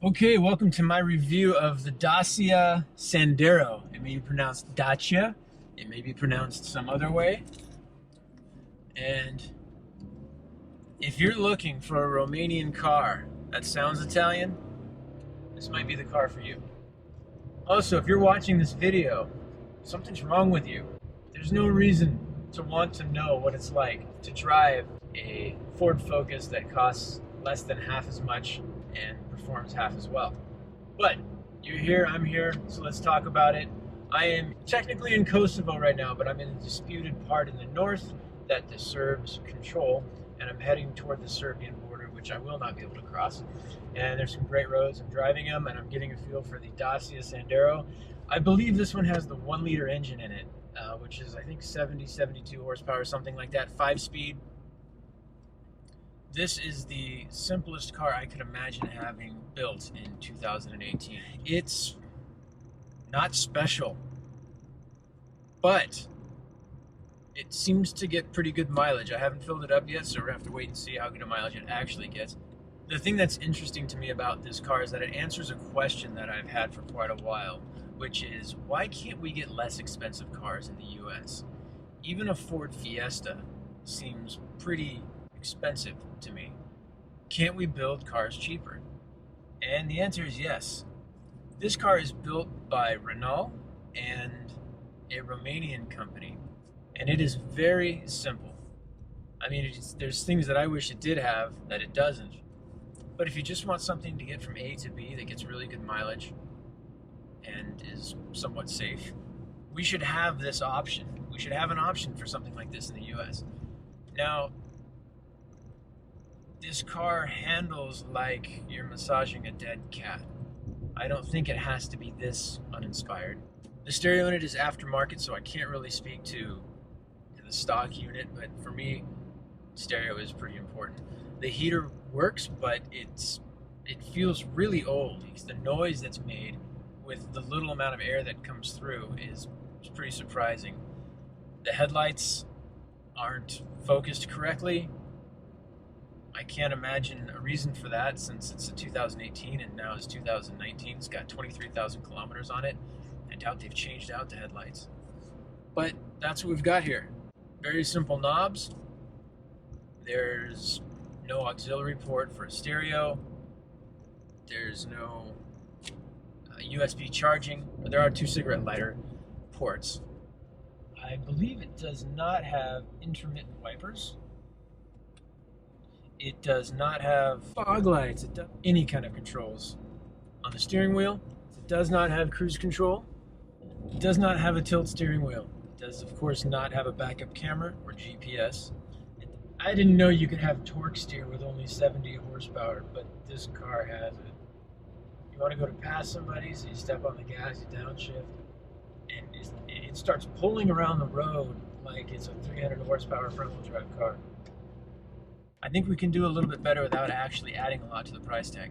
Okay, welcome to my review of the Dacia Sandero. It may be pronounced Dacia, it may be pronounced some other way. And if you're looking for a Romanian car that sounds Italian, this might be the car for you. Also, if you're watching this video, something's wrong with you. There's no reason to want to know what it's like to drive a Ford Focus that costs less than half as much and performs half as well. But you're here, I'm here, so let's talk about it. I am technically in Kosovo right now, but I'm in a disputed part in the north that the Serbs control, and I'm heading toward the Serbian border, which I will not be able to cross. And there's some great roads. I'm driving them, and I'm getting a feel for the Dacia Sandero. I believe this one has the 1-liter engine in it, which is, I think, 72 horsepower, something like that, 5-speed. This is the simplest car I could imagine having built in 2018. It's not special, but it seems to get pretty good mileage. I haven't filled it up yet, so we're gonna have to wait and see how good a mileage it actually gets. The thing that's interesting to me about this car is that it answers a question that I've had for quite a while, which is, why can't we get less expensive cars in the US? Even a Ford Fiesta seems pretty expensive to me. Can't we build cars cheaper? And the answer is yes. This car is built by Renault and a Romanian company, and it is very simple. I mean, there's things that I wish it did have that it doesn't. But if you just want something to get from A to B that gets really good mileage and is somewhat safe, we should have this option. We should have an option for something like this in the US. Now, this car handles like you're massaging a dead cat. I don't think it has to be this uninspired. The stereo unit is aftermarket, so I can't really speak to the stock unit, but for me, stereo is pretty important. The heater works, but it feels really old. The noise that's made with the little amount of air that comes through is pretty surprising. The headlights aren't focused correctly. I can't imagine a reason for that, since it's a 2018 and now it's 2019. It's got 23,000 kilometers on it. I doubt they've changed out the headlights. But that's what we've got here. Very simple knobs. There's no auxiliary port for a stereo. There's no USB charging. There are 2 cigarette lighter ports. I believe it does not have intermittent wipers. It does not have fog lights. It does any kind of controls on the steering wheel. It does not have cruise control. It does not have a tilt steering wheel. It does, of course, not have a backup camera or GPS. I didn't know you could have torque steer with only 70 horsepower, but this car has it. You want to go to pass somebody, so you step on the gas, you downshift, and it starts pulling around the road like it's a 300 horsepower front-wheel drive car. I think we can do a little bit better without actually adding a lot to the price tag.